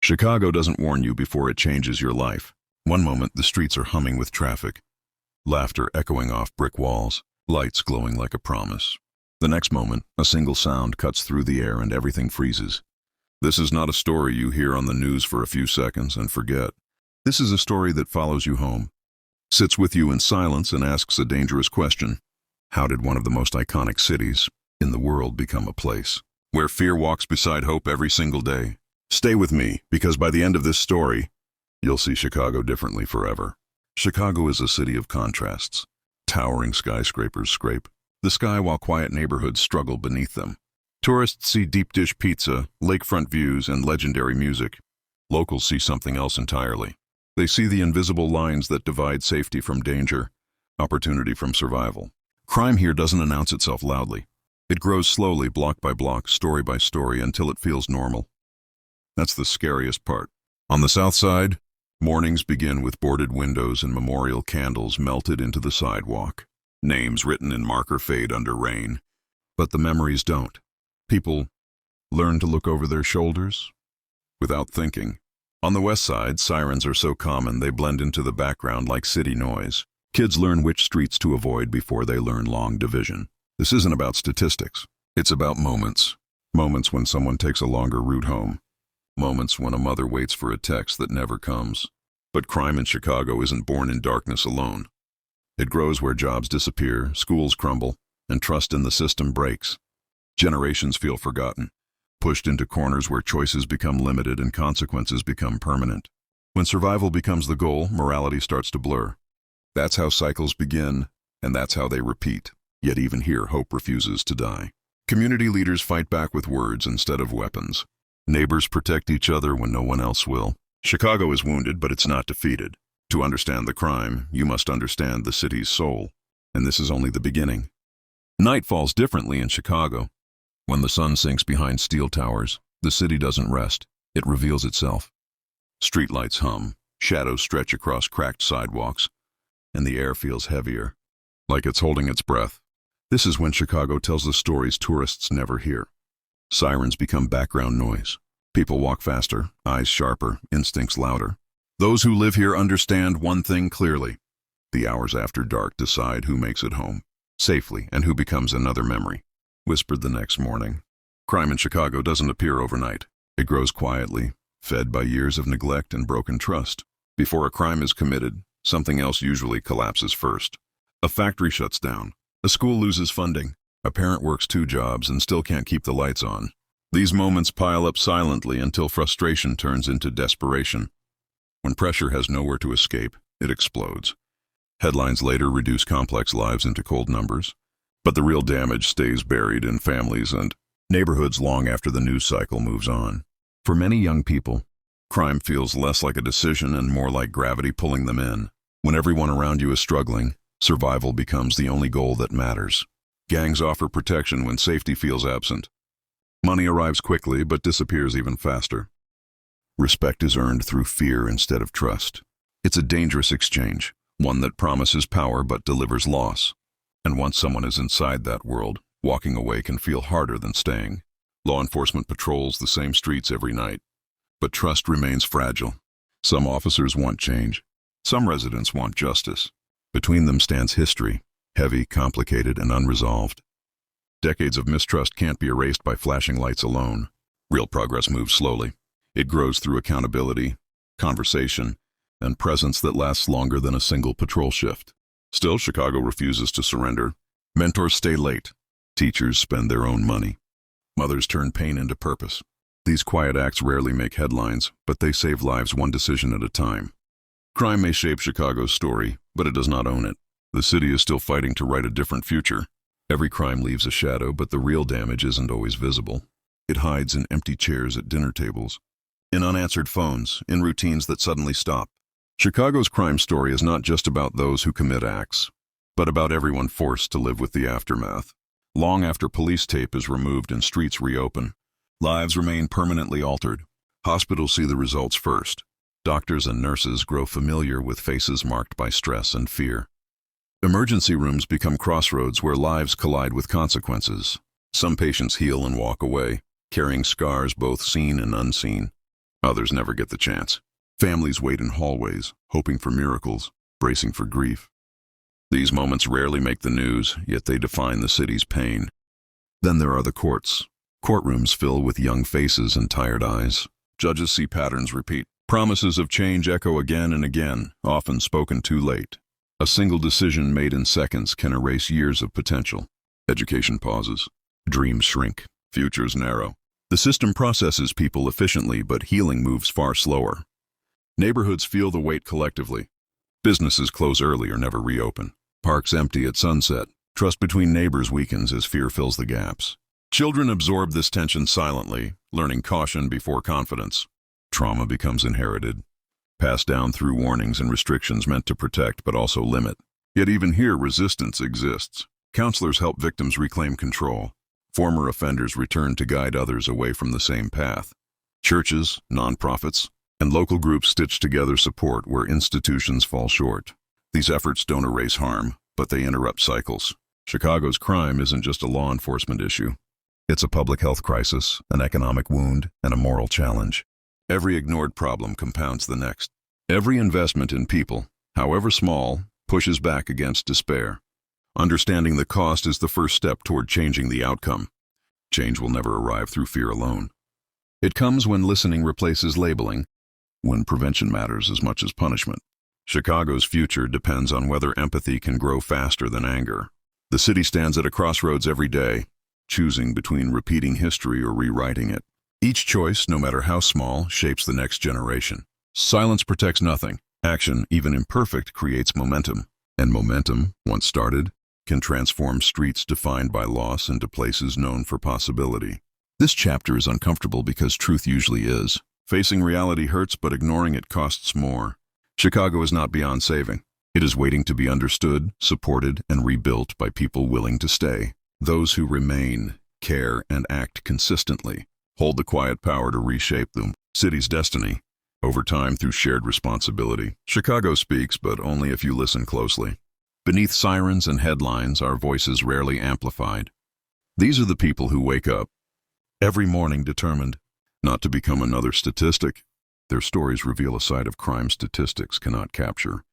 Chicago doesn't warn you before it changes your life. One moment, the streets are humming with traffic, laughter echoing off brick walls, lights glowing like a promise. The next moment, a single sound cuts through the air and everything freezes. This is not a story you hear on the news for a few seconds and forget. This is a story that follows you home, sits with you in silence and asks a dangerous question. How did one of the most iconic cities in the world become a place where fear walks beside hope every single day? Stay with me, because by the end of this story, you'll see Chicago differently forever. Chicago is a city of contrasts. Towering skyscrapers scrape the sky while quiet neighborhoods struggle beneath them. Tourists see deep dish pizza, lakefront views, and legendary music. Locals see something else entirely. They see the invisible lines that divide safety from danger, opportunity from survival. Crime here doesn't announce itself loudly. It grows slowly, block by block, story by story, until it feels normal. That's the scariest part. On the south side, mornings begin with boarded windows and memorial candles melted into the sidewalk. Names written in marker fade under rain. But the memories don't. People learn to look over their shoulders without thinking. On the west side, sirens are so common they blend into the background like city noise. Kids learn which streets to avoid before they learn long division. This isn't about statistics. It's about moments. Moments when someone takes a longer route home. Moments when a mother waits for a text that never comes. But crime in Chicago isn't born in darkness alone. It grows where jobs disappear, schools crumble, and trust in the system breaks. Generations feel forgotten, pushed into corners where choices become limited and consequences become permanent. When survival becomes the goal, morality starts to blur. That's how cycles begin, and that's how they repeat. Yet even here, hope refuses to die. Community leaders fight back with words instead of weapons. Neighbors protect each other when no one else will. Chicago is wounded, but it's not defeated. To understand the crime, you must understand the city's soul. And this is only the beginning. Night falls differently in Chicago. When the sun sinks behind steel towers, the city doesn't rest. It reveals itself. Streetlights hum, shadows stretch across cracked sidewalks, and the air feels heavier, like it's holding its breath. This is when Chicago tells the stories tourists never hear. Sirens become background noise. People walk faster, eyes sharper, instincts louder. Those who live here understand one thing clearly. The hours after dark decide who makes it home safely and who becomes another memory. Whispered the next morning. Crime in Chicago doesn't appear overnight. It grows quietly, fed by years of neglect and broken trust. Before a crime is committed, something else usually collapses first. A factory shuts down. A school loses funding. A parent works 2 jobs and still can't keep the lights on. These moments pile up silently until frustration turns into desperation. When pressure has nowhere to escape, it explodes. Headlines later reduce complex lives into cold numbers, but the real damage stays buried in families and neighborhoods long after the news cycle moves on. For many young people, crime feels less like a decision and more like gravity pulling them in. When everyone around you is struggling, survival becomes the only goal that matters. Gangs offer protection when safety feels absent. Money arrives quickly but disappears even faster. Respect is earned through fear instead of trust. It's a dangerous exchange, one that promises power but delivers loss. And once someone is inside that world, walking away can feel harder than staying. Law enforcement patrols the same streets every night, but trust remains fragile. Some officers want change. Some residents want justice. Between them stands history, heavy, complicated, and unresolved. Decades of mistrust can't be erased by flashing lights alone. Real progress moves slowly. It grows through accountability, conversation, and presence that lasts longer than a single patrol shift. Still, Chicago refuses to surrender. Mentors stay late. Teachers spend their own money. Mothers turn pain into purpose. These quiet acts rarely make headlines, but they save lives one decision at a time. Crime may shape Chicago's story, but it does not own it. The city is still fighting to write a different future. Every crime leaves a shadow, but the real damage isn't always visible. It hides in empty chairs at dinner tables, in unanswered phones, in routines that suddenly stop. Chicago's crime story is not just about those who commit acts, but about everyone forced to live with the aftermath. Long after police tape is removed and streets reopen, lives remain permanently altered. Hospitals see the results first. Doctors and nurses grow familiar with faces marked by stress and fear. Emergency rooms become crossroads where lives collide with consequences. Some patients heal and walk away, carrying scars both seen and unseen. Others never get the chance. Families wait in hallways, hoping for miracles, bracing for grief. These moments rarely make the news, yet they define the city's pain. Then there are the courts. Courtrooms fill with young faces and tired eyes. Judges see patterns repeat. Promises of change echo again and again, often spoken too late. A single decision made in seconds can erase years of potential. Education pauses. Dreams shrink. Futures narrow. The system processes people efficiently, but healing moves far slower. Neighborhoods feel the weight collectively. Businesses close early or never reopen. Parks empty at sunset. Trust between neighbors weakens as fear fills the gaps. Children absorb this tension silently, learning caution before confidence. Trauma becomes inherited, passed down through warnings and restrictions meant to protect but also limit. Yet even here, resistance exists. Counselors help victims reclaim control. Former offenders return to guide others away from the same path. Churches, nonprofits, and local groups stitch together support where institutions fall short. These efforts don't erase harm, but they interrupt cycles. Chicago's crime isn't just a law enforcement issue. It's a public health crisis, an economic wound, and a moral challenge. Every ignored problem compounds the next. Every investment in people, however small, pushes back against despair. Understanding the cost is the first step toward changing the outcome. Change will never arrive through fear alone. It comes when listening replaces labeling, when prevention matters as much as punishment. Chicago's future depends on whether empathy can grow faster than anger. The city stands at a crossroads every day, choosing between repeating history or rewriting it. Each choice, no matter how small, shapes the next generation. Silence protects nothing. Action, even imperfect, creates momentum. And momentum, once started, can transform streets defined by loss into places known for possibility. This chapter is uncomfortable because truth usually is. Facing reality hurts, but ignoring it costs more. Chicago is not beyond saving. It is waiting to be understood, supported, and rebuilt by people willing to stay. Those who remain, care, and act consistently hold the quiet power to reshape the city's destiny. Over time, through shared responsibility, Chicago speaks, but only if you listen closely. Beneath sirens and headlines, our voices rarely amplified. These are the people who wake up every morning determined not to become another statistic. Their stories reveal a side of crime statistics cannot capture,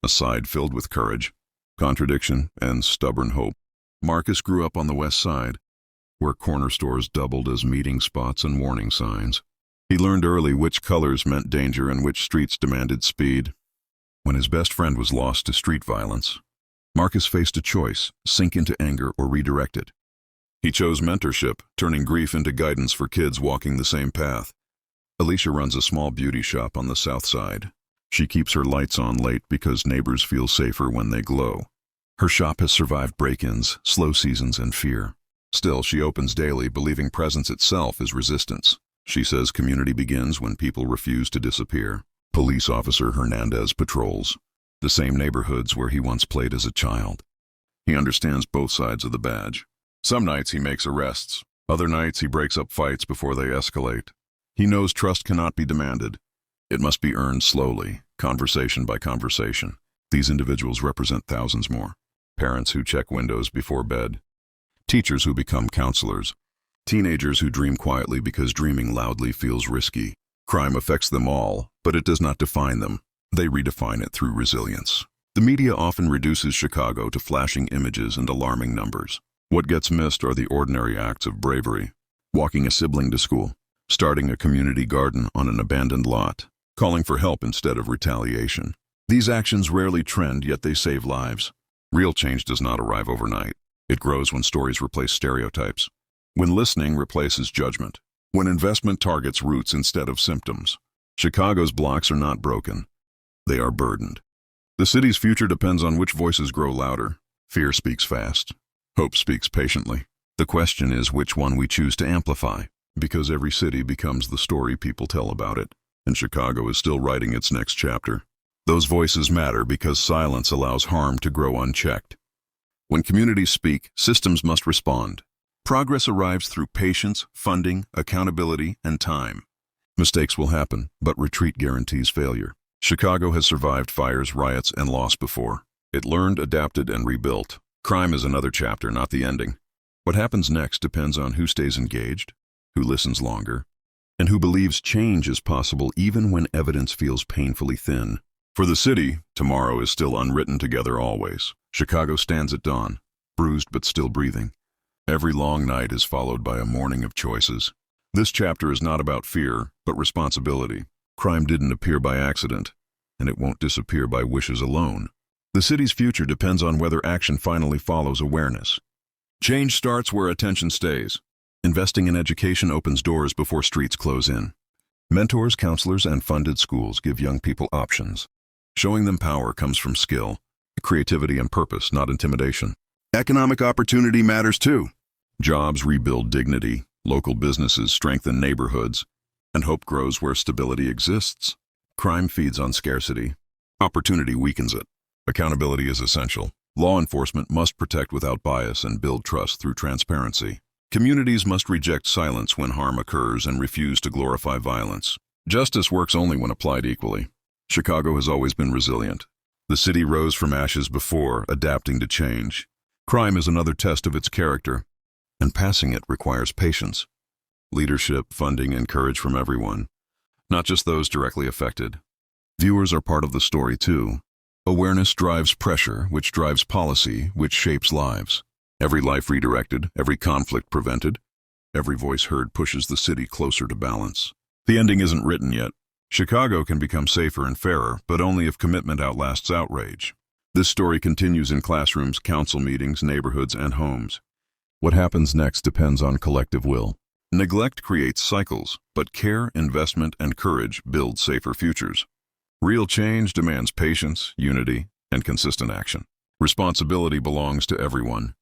a side filled with courage, contradiction, and stubborn hope. Marcus grew up on the west side, where corner stores doubled as meeting spots and warning signs. He learned early which colors meant danger and which streets demanded speed. When his best friend was lost to street violence, Marcus faced a choice: sink into anger or redirect it. He chose mentorship, turning grief into guidance for kids walking the same path. Alicia runs a small beauty shop on the south side. She keeps her lights on late because neighbors feel safer when they glow. Her shop has survived break-ins, slow seasons, and fear. Still, she opens daily, believing presence itself is resistance. She says community begins when people refuse to disappear. Police officer Hernandez patrols the same neighborhoods where he once played as a child. He understands both sides of the badge. Some nights he makes arrests. Other nights he breaks up fights before they escalate. He knows trust cannot be demanded. It must be earned slowly, conversation by conversation. These individuals represent thousands more. Parents who check windows before bed. Teachers who become counselors. Teenagers who dream quietly because dreaming loudly feels risky. Crime affects them all, but it does not define them. They redefine it through resilience. The media often reduces Chicago to flashing images and alarming numbers. What gets missed are the ordinary acts of bravery. Walking a sibling to school, starting a community garden on an abandoned lot, calling for help instead of retaliation. These actions rarely trend, yet they save lives. Real change does not arrive overnight. It grows when stories replace stereotypes, when listening replaces judgment, when investment targets roots instead of symptoms. Chicago's blocks are not broken. They are burdened. The city's future depends on which voices grow louder. Fear speaks fast. Hope speaks patiently. The question is which one we choose to amplify, because every city becomes the story people tell about it, and Chicago is still writing its next chapter. Those voices matter because silence allows harm to grow unchecked. When communities speak, systems must respond. Progress arrives through patience, funding, accountability, and time. Mistakes will happen, but retreat guarantees failure. Chicago has survived fires, riots, and loss before. It learned, adapted, and rebuilt. Crime is another chapter, not the ending. What happens next depends on who stays engaged, who listens longer, and who believes change is possible even when evidence feels painfully thin. For the city, tomorrow is still unwritten together always. Chicago stands at dawn, bruised but still breathing. Every long night is followed by a morning of choices. This chapter is not about fear, but responsibility. Crime didn't appear by accident, and it won't disappear by wishes alone. The city's future depends on whether action finally follows awareness. Change starts where attention stays. Investing in education opens doors before streets close in. Mentors, counselors, and funded schools give young people options. Showing them power comes from skill, creativity, and purpose, not intimidation. Economic opportunity matters too. Jobs rebuild dignity, local businesses strengthen neighborhoods, and hope grows where stability exists. Crime feeds on scarcity. Opportunity weakens it. Accountability is essential. Law enforcement must protect without bias and build trust through transparency. Communities must reject silence when harm occurs and refuse to glorify violence. Justice works only when applied equally. Chicago has always been resilient. The city rose from ashes before, adapting to change. Crime is another test of its character, and passing it requires patience, leadership, funding, and courage from everyone, not just those directly affected. Viewers are part of the story too. Awareness drives pressure, which drives policy, which shapes lives. Every life redirected, every conflict prevented, every voice heard pushes the city closer to balance. The ending isn't written yet. Chicago can become safer and fairer, but only if commitment outlasts outrage. This story continues in classrooms, council meetings, neighborhoods, and homes. What happens next depends on collective will. Neglect creates cycles, but care, investment, and courage build safer futures. Real change demands patience, unity, and consistent action. Responsibility belongs to everyone,